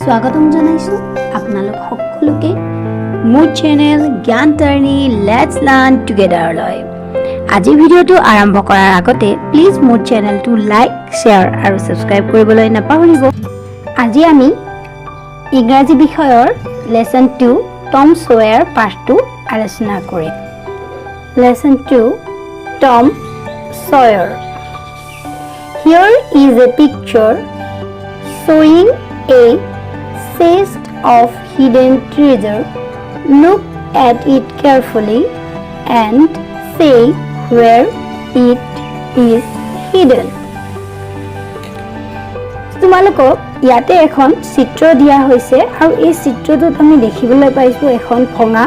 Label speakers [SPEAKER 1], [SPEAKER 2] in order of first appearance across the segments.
[SPEAKER 1] স্বাগতম জনাইছো আপোনালোক সকলোকে মোৰ চেনেল জ্ঞান টাৰ্ণী লেটস লাৰ্ণ টুগেদাৰলৈ। আজি ভিডিঅ'টো আৰম্ভ কৰাৰ আগতে প্লিজ মোৰ চেনেলটো লাইক শ্বেয়াৰ আৰু সাবস্ক্ৰাইব কৰিবলৈ নাপাহৰিব। আজি আমি ইংৰাজী বিষয়ৰ লেসন 2 টম সয়াৰ পাৰ্ট 2 আলোচনা কৰিম। Lesson 2 Tom Sawyer. Here is a picture showing a chest of hidden treasure. Look at it carefully and say where it is hidden. তোমালোকক ইয়াতে এখন চিত্ৰ দিয়া হৈছে আৰু এই চিত্ৰটোত আমি দেখিবলৈ পাইছো এখন ভঙা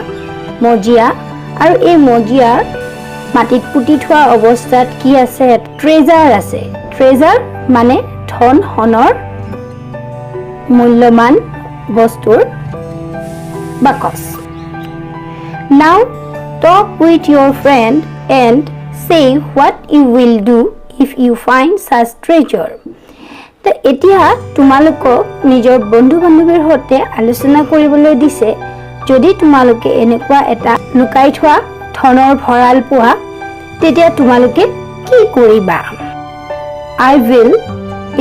[SPEAKER 1] মজিয়া আৰু এই মজিয়াৰ মাটিত পুতি থোৱা অৱস্থাত কি আছে? ট্ৰেজাৰ আছে। ট্ৰেজাৰ মানে ধন হনৰ মূল্যৱান বস্তুৰ বাকচ। Now talk with your friend and say what you will do if you find such treasure. তো এতিয়া তোমালোকক নিজৰ বন্ধু বান্ধৱীৰ সৈতে আলোচনা কৰিবলৈ দিছে যদি তোমালোকে এনেকুৱা এটা লুকাই থোৱা ধনৰ ভঁৰাল পোৱা তেতিয়া তোমালোকে কি কৰিবা? I will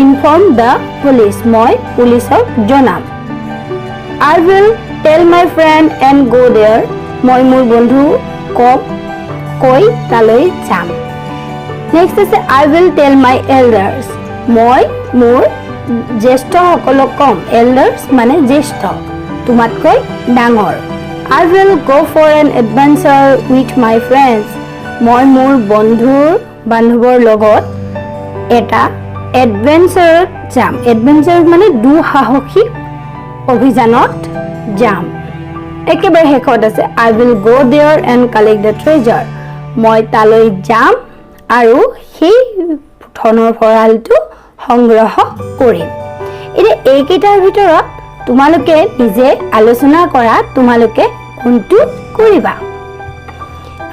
[SPEAKER 1] inform the police. মই পুলিচক জনাম। I will tell my friend and go there. মই মোৰ বন্ধু কৈ তালৈ যাম। Next আছে I will tell my elders. মই মোৰ জ্যেষ্ঠসকলক কম। elders মানে জ্যেষ্ঠ, তোমাতকৈ ডাঙৰ। I will go for an adventure with my friends. মই মোৰ বান্ধৱৰ লগত এটা এডভেঞ্চাৰত যাম। এডভেঞ্চাৰ মানে দুঃসাহসিক অভিযানত যাম। একেবাৰে শেষত আছে I will go there and collect the treasure. মই তালৈ যাম আৰু সেই ধনৰ ভঁৰালটো সংগ্ৰহ কৰিম। এতিয়া এইকেইটাৰ ভিতৰত তোমালোকে নিজে আলোচনা কৰা তোমালোকে কোনটো কৰিবা।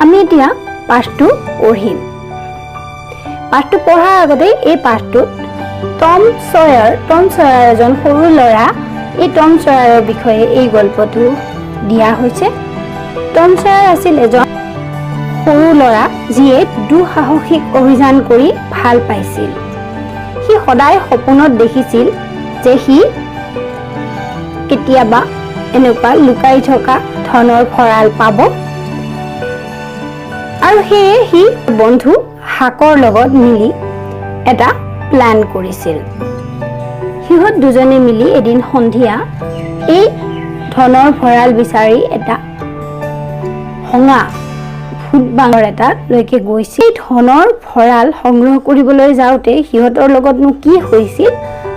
[SPEAKER 1] আমি এতিয়া পাঠটো পঢ়িম। পাঠটো পঢ়াৰ আগতে এই পাঠটোত টম সয়াৰ এজন সৰু ল'ৰা, এই টম সয়াৰৰ বিষয়ে এই গল্পটো দিয়া হৈছে। টম সয়াৰ আছিল এজন সৰু ল'ৰা যিয়ে দুঃসাহসিক অভিযান কৰি ভাল পাইছিল। সি সদায় সপোনত দেখিছিল যে সি কেতিয়াবা এনেকুৱা লুকাই থকা ধনৰ ভঁৰাল পাব আৰু সেয়ে সি বন্ধু হাকৰ লগত মিলি এটা প্লান কৰিছিল। সিহঁত দুজনে মিলি এদিন সন্ধিয়া এই ধনৰ ভঁৰাল বিচাৰি এটা ভঙা ফুটবাঙৰ এটালৈকে গৈছিল। এই ধনৰ ভঁৰাল সংগ্ৰহ কৰিবলৈ যাওঁতে সিহঁতৰ লগতনো কি হৈছিল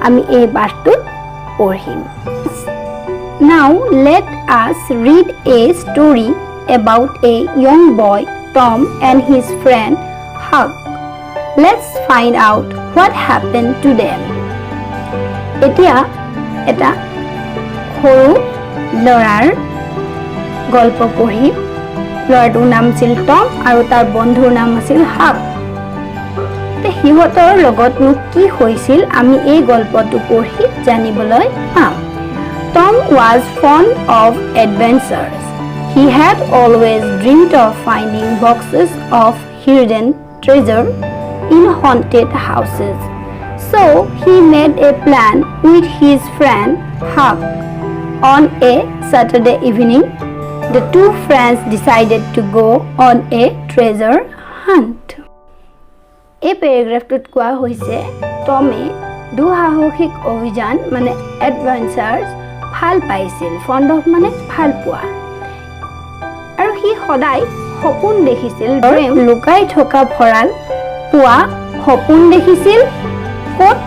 [SPEAKER 1] আমি এই পাঠটোত পঢ়িম। Now let us read a story about a young boy Tom and his friend Huck. Let's find out what happened to them. এতিয়া এটা সৰু ল'ৰাৰ গল্প পঢ়িম। ল'ৰাটোৰ নাম আছিল টম আৰু তাৰ বন্ধুৰ নাম আছিল হাক। সিহঁতৰ লগতনো কি হৈছিল আমি এই গল্পটো পঢ়ি জানিবলৈ পাম। Tom was fond of adventures. He had always dreamed of finding boxes of hidden treasure in haunted houses. So he made a plan with his friend Huck. On a Saturday evening, the two friends decided to go on a treasure hunt. এই পেৰাগ্ৰাফটোত কোৱা হৈছে টমে দুঃসাহসিক অভিযান মানে adventures ভাল পাইছিল। Fond of মানে ভাল পোৱা। আৰু সি সদায় সপোন দেখিছিল লুকাই থকা ভঁৰাল পোৱা সপোন দেখিছিল। ক'ত?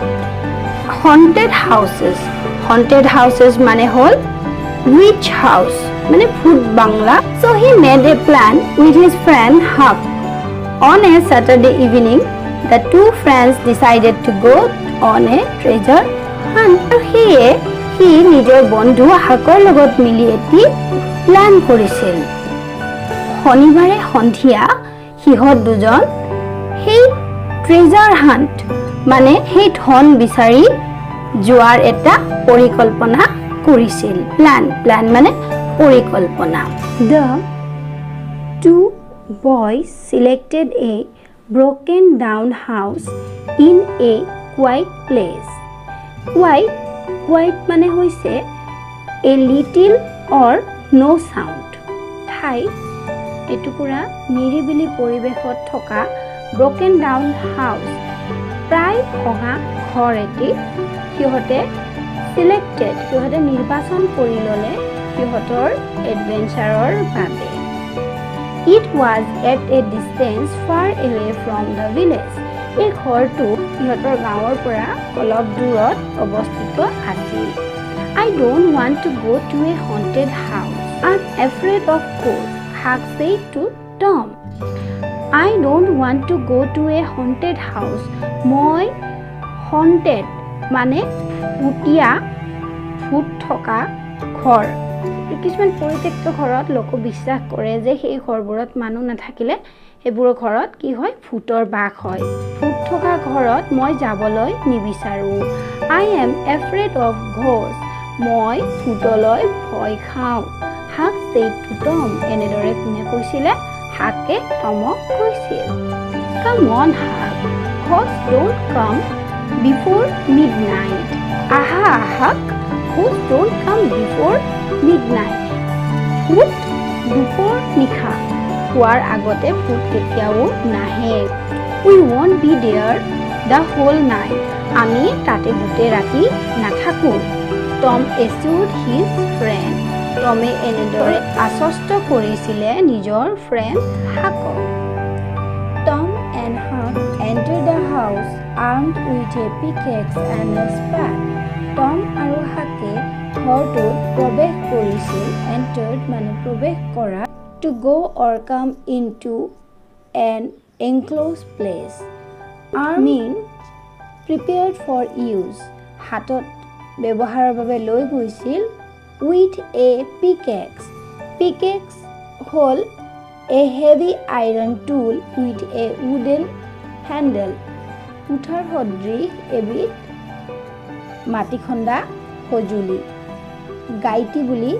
[SPEAKER 1] Haunted houses. হন্টেড হাউচেছ মানে হ'ল উইচ হাউচ মানে ভূত Bangla. So he made a plan with his friend Huck. On a Saturday evening, the two friends decided to go on a treasure hunt. আৰু সেয়ে সি নিজৰ বন্ধু হাকৰ লগত মিলি এটি প্লান কৰিছিল। শনিবাৰে সন্ধিয়া সিহঁত দুজন সেই ট্ৰেজাৰ হাণ্ট মানে সেই ধন বিচাৰি যোৱাৰ এটা পৰিকল্পনা কৰিছিল প্লান মানে পৰিকল্পনা The two boys selected a broken down house in a quiet place quiet মানে হৈছে a little or no sound ঠাই এটুকুৰা নিৰিবিলি পৰিৱেশত থকা broken down house প্ৰায় ভঙা ঘৰ এটি সিহঁতে নিৰ্বাচন কৰি ল'লে সিহঁতৰ এডভেঞ্চাৰৰ বাবে It was at a distance far away from the village এই ঘৰটো সিহঁতৰ গাঁৱৰ পৰা অলপ দূৰত অৱস্থিত আছিল I don't want to go to a haunted house I'm afraid of ghosts Huck said to Tom I don't want to go to a haunted house মই haunted মানে ভূত থকা ঘৰ কিছুমান পৰিত্যক্ত ঘৰত লোক বিশ্বাস কৰে যে সেই ঘৰবোৰত মানুহ নাথাকিলে সেইবোৰ ঘৰত কি হয় ভূতৰ বাস হয় ভূত থকা ঘৰত মই যাবলৈ নিবিচাৰো I am afraid of ghosts মই ভূতলৈ ভয় খাওঁ Huck said to Tom এনেদৰে কোনে কৈছিলে হাকে টমক কৈছিল Come on Huck ghosts don't come before midnight aha Huck ghosts don't come before midnight ভূত দুপৰ নিশা হোৱাৰ আগতে ভূত কেতিয়াও নাহে We won't be there the whole night আমি তাতে গোটেই ৰাতি নাথাকো Tom assured his friend টমে এনেদৰে আশ্বস্ত কৰিছিলে নিজৰ friend হাকক Tom and Huck entered the house armed with a pickaxe and a spade Tom আৰু হাকে ঘৰটোত প্ৰৱেশ কৰিছিল entered মানে প্ৰৱেশ কৰা to go or come into an enclosed place mean prepared for use হাতত ব্যৱহাৰৰ বাবে লৈ গৈছিল with a pickaxe হ'ল a heavy iron tool with a wooden handle কুঠাৰ সদৃশ এবিধ মাটি খন্দা সঁজুলি গাইটি বুলি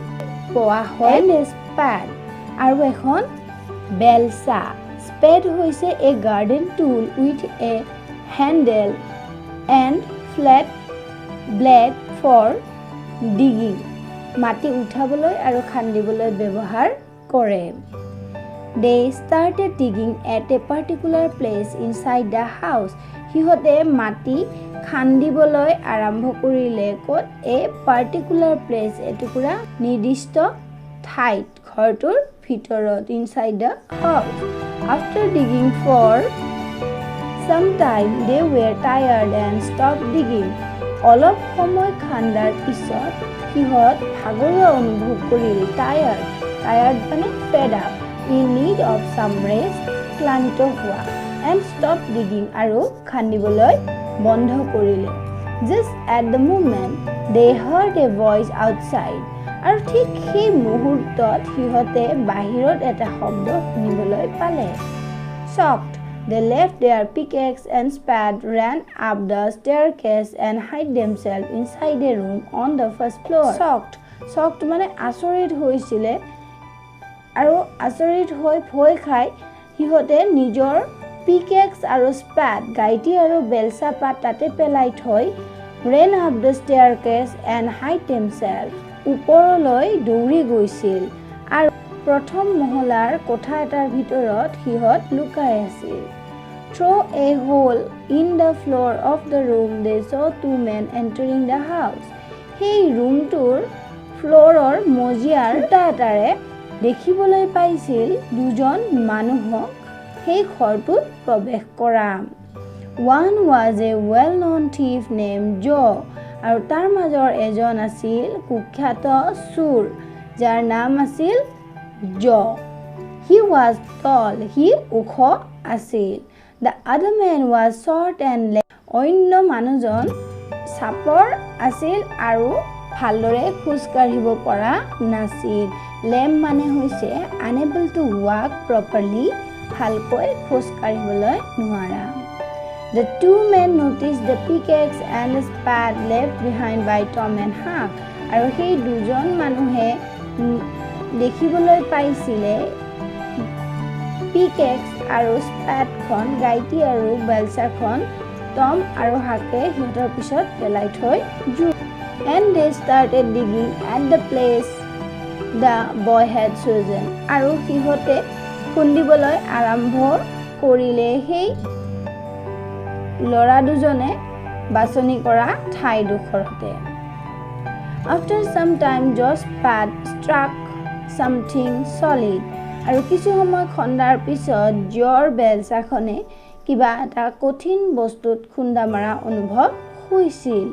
[SPEAKER 1] কোৱা হয় স্পেড আৰু এখন বেলচা স্পেড হৈছে a garden tool with a handle and flat blade for digging মাটি উঠাবলৈ আৰু খান্দিবলৈ ব্যৱহাৰ কৰে They started digging at a particular place inside the house সিহঁতে মাটি খান্দিবলৈ আৰম্ভ কৰিলে ক'ত a particular place এটুকুৰা নিৰ্দিষ্ট ঠাইত ঘৰটোৰ ভিতৰত inside the house after digging for some time they were tired and stopped digging অলপ সময় খান্দাৰ পিছত সিহঁত ভাগৰুৱা অনুভৱ কৰিল tired মানে fed up in need of some rest ক্লান্ত হোৱা and stopped digging আৰু খান্দিবলৈ বন্ধ কৰিলে just at the moment they heard a voice outside আৰু ঠিক সেই মুহূৰ্তত সিহঁতে বাহিৰত এটা শব্দ শুনিবলৈ পালে shocked they left their pickaxe and spade ran up the staircase and hid themselves inside a room on the first floor shocked মানে আচৰিত হৈছিলে আৰু আচৰিত হৈ ভয় খাই সিহঁতে নিজৰ pickaxe আৰু spade গাইটি আৰু বেলচা পাত তাতে পেলাই থৈ ran up the staircase and hid themselves ওপৰলৈ দৌৰি গৈছিল আৰু প্ৰথম মহলাৰ কোঠা এটাৰ ভিতৰত সিহঁত লুকাই আছিল through a hole in the floor of the room they saw two men entering the house সেই ৰুমটোৰ ফ্ল'ৰৰ মজিয়াৰ এটাৰে দেখিবলৈ পাইছিল দুজন মানুহক সেই ঘৰটোত প্ৰৱেশ কৰা one was a well known thief named Joe আৰু তাৰ মাজৰ এজন আছিল কুখ্যাত চোৰ যাৰ নাম আছিল Joe he was tall he ওখ আছিল the other man was short and lame অন্য মানুহজন চাপৰ আছিল আৰু ভালদৰে খোজ কাঢ়িব পৰা নাছিল lame মানে হৈছে unable to walk properly ভালকৈ খোজ কাঢ়িবলৈ নোৱাৰা The two men noticed the pickaxe and the spade left behind by Tom and Huck
[SPEAKER 2] আৰু সেই দুজন মানুহে দেখিবলৈ পাইছিলে পিকেক্স আৰু স্পেডখন গাইটি আৰু বেলচাখন টম আৰু হাকে সিহঁতৰ পিছত পেলাই থৈ যোৱা and they started digging at the place the boy had chosen আৰু সিহঁতে খুন্দিবলৈ আৰম্ভ কৰিলে সেই ল'ৰা দুজনে বাছনি কৰা ঠাইডোখৰতে After some time Joe's pad struck something solid আৰু কিছু সময় খন্দাৰ পিছত জৰ বেলচাখনে কিবা এটা কঠিন বস্তুত খুন্দা মাৰা অনুভৱ হৈছিল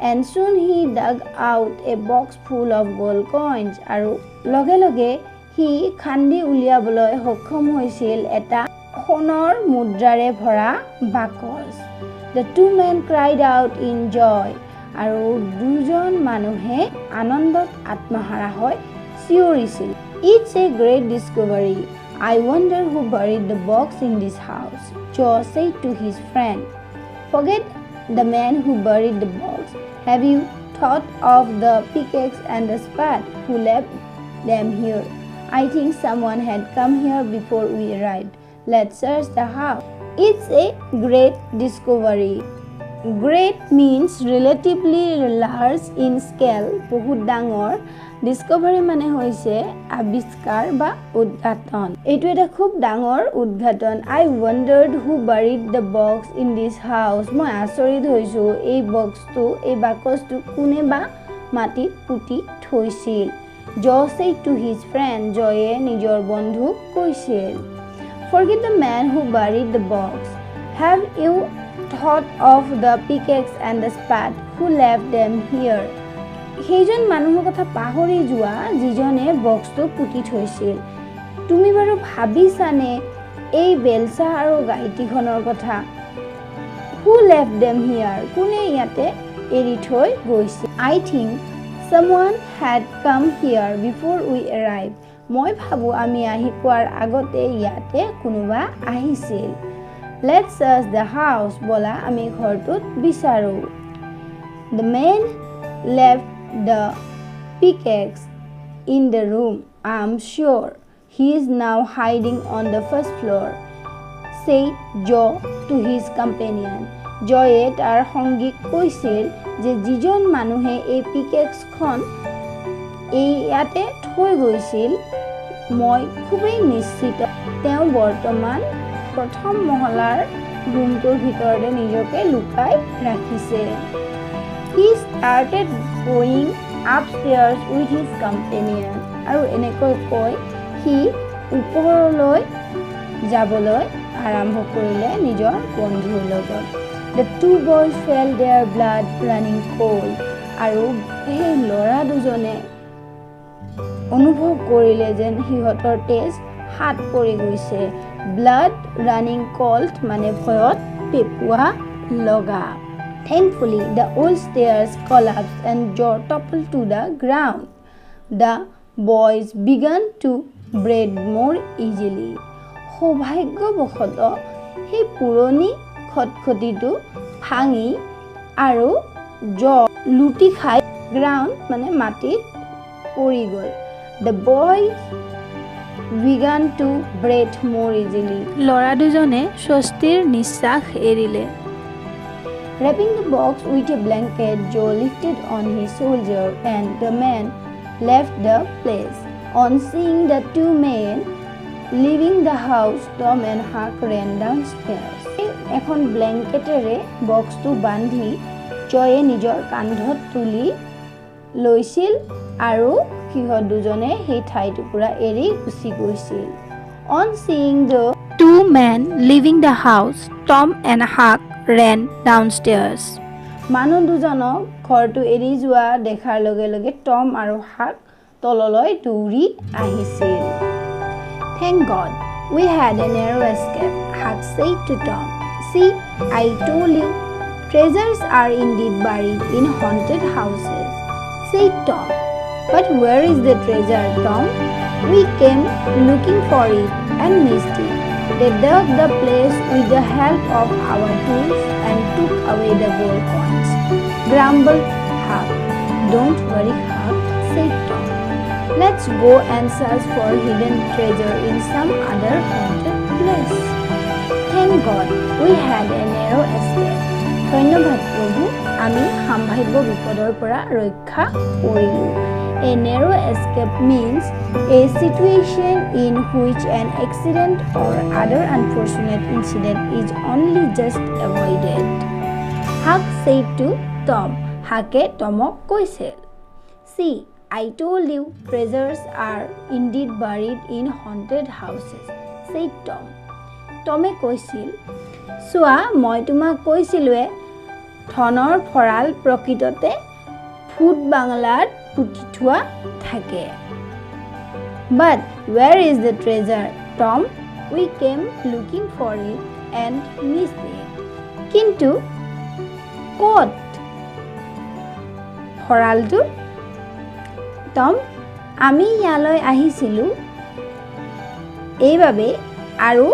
[SPEAKER 2] and soon he dug out a box full of gold coins আৰু লগে লগে হি খান্দি উলিয়াবলৈ সক্ষম হৈছিল এটা সোণৰ মুদ্ৰাৰে ভৰা বাকচ The two men cried out in joy আৰু দুজন মানুহে আনন্দত আত্মহাৰা হৈ চিঞৰিছিল It's a great discovery. I wonder who buried the box in this house. Joe said to his friend. Forget the man who buried the box. Have you thought of the pickaxe and the spade who left them here? I think someone had come here before we arrived. Let's search the house. It's a great discovery. Great means relatively large in scale. বহুত ডাঙৰ discovery মানে হৈছে আবিষ্কাৰ বা উদ্ঘাটন এইটো এটা খুব ডাঙৰ উদ্ঘাটন I wondered who buried the box in this house মই আচৰিত হৈছো এই বাকচটো কোনে বা মাটিত পুতি থৈছিল Joe said to his friend জয়ে নিজৰ বন্ধুক কৈছিল Forget the man who buried the box Have you thought of the pickaxe and the spade who left them here সেইজন মানুহৰ কথা পাহৰি যোৱা যিজনে বক্সটো পুতি থৈছিল তুমি বাৰু ভাবিছানে এই বেলচা আৰু গাইটিখনৰ কথা Who left them here কোনে ইয়াতে এৰি থৈ গৈছিল I think someone had come here before we arrived মই ভাবো আমি আহি পোৱাৰ আগতে ইয়াতে কোনোবা আহিছিল Let's search the house বলা আমি ঘৰটোত বিচাৰো The man left the pickaxe in the room I'm sure he is now hiding on the first floor said Joe to his companion Joe তাৰ সঙ্গীক কৈছিল যে যিজন মানুহে এই পিকেক্সখন ইয়াতে থৈ গৈছিল মই খুবেই নিশ্চিত তেওঁ বৰ্তমান প্ৰথম মহলাৰ ৰুমটোৰ ভিতৰতে নিজকে লুকাই ৰাখিছে He started going upstairs with his companion আৰু এনেকৈ কৈ হি ওপৰলৈ যাবলৈ আৰম্ভ কৰিলে নিজৰ বন্ধুৰ লগত The two boys felt their blood running cold আৰু সেই ল'ৰা দুজনে অনুভৱ কৰিলে যেন সিহঁতৰ তেজ হাত পৰি গৈছে blood running cold মানে ভয়ত পেপুৱা লগা Thankfully, the old stairs collapsed and Joe toppled to the ground. The boys began to breathe more easily. সৌভাগ্যবশতঃ সেই পুৰণি খটখটিটো ভাঙি আৰু Joe লুটি খাই ground মানে মাটিত পৰি গ'ল. The boys began to breathe more easily. ল'ৰা দুজনে স্বস্তিৰ নিশ্বাস এৰিলে. Wrapping the box with a blanket, Joe lifted on his shoulder and the man left the place. On seeing the two men leaving the house, Tom and Huck ran downstairs. এখন ব্লেংকেটেৰে বক্সটো বান্ধি জয়ে নিজৰ কান্ধত তুলি লৈছিল আৰু সিহঁত দুজনে সেই ঠাইটুকুৰা এৰি গুচি গৈছিল On seeing the two men leaving the house, Tom and Huck ran downstairs. মানুহ দুজনক ঘৰটো এৰি যোৱা দেখাৰ লগে লগে টম আৰু হাক তললৈ দৌৰি আহিছিল Thank God we had a narrow escape, Huck said to Tom. See, I told you, treasures are indeed buried in haunted houses, said Tom. But where is the treasure, Tom? We came looking for it and missed it. They dug the place with the help of our tools and took away the gold coins, grumbled Huck. Don't worry, Huck, said Tom. Let's go and search for hidden treasure in some other haunted place. Thank God we had a narrow escape. ধন্যবাদ প্ৰভু, আমি সাম্ভাব্য বিপদৰ পৰা ৰক্ষা কৰিলোঁ। A narrow escape means a situation in which an accident or other unfortunate incident is only just avoided. Huck said to Tom. Huck'e Tomক কৈছিল, See, I told you treasures are indeed buried in haunted houses, said Tom. Tomে কৈছিল, চোৱা মই তোমাক কৈছিলোৱে ধনৰ ভঁৰাল প্ৰকৃততে foot বাংলাত পুতি থোৱা থাকে। But where is the treasure, Tom? We came looking for it and missed it. কিন্তু ক'ত ভঁৰালটো? টম, আমি ইয়ালৈ আহিছিলোঁ এইবাবে আৰু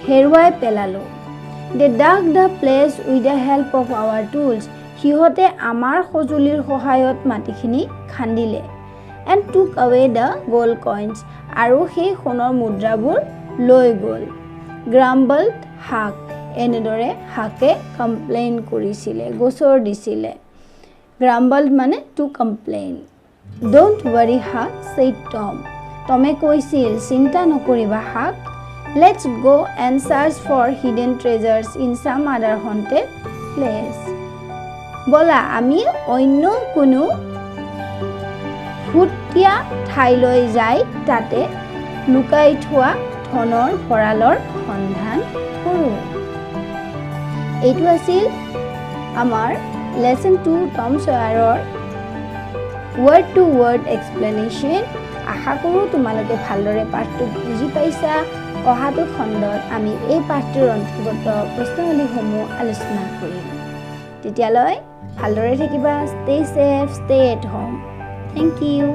[SPEAKER 2] হেৰুৱাই পেলালোঁ। They dug the place with the help of our tools. সিহঁতে আমাৰ সঁজুলিৰ সহায়ত মাটিখিনি খান্দিলে। And took away the gold coins. আৰু সেই সোণৰ মুদ্ৰাবোৰ লৈ গ'ল। Grumbled Huck. এনেদৰে হাকে কমপ্লেইন কৰিছিলে, গোচৰ দিছিলে। Grumbled মানে to complain. Don't worry, Huck, said Tom. টমে কৈছিল, চিন্তা নকৰিবা Huck. Let's go and search for hidden treasures in some other haunted place. বলা আমি অন্য কোনো ফুটীয়া ঠাইলৈ যাই তাতে লুকাই থোৱা ধনৰ ভঁৰালৰ সন্ধান কৰোঁ। এইটো আছিল আমাৰ লেসন 2 টম সয়াৰৰ ৱৰ্ড টু ৱৰ্ড এক্সপ্লেনেশ্যন। আশা কৰোঁ তোমালোকে ভালদৰে পাঠটো বুজি পাইছা। অহাটো খণ্ডত আমি এই পাঠটোৰ অন্তৰ্গত প্ৰশ্নাৱলীসমূহ আলোচনা কৰিম। তেতিয়ালৈ ভালদৰে থাকিবা। Stay safe, stay at home. Thank U.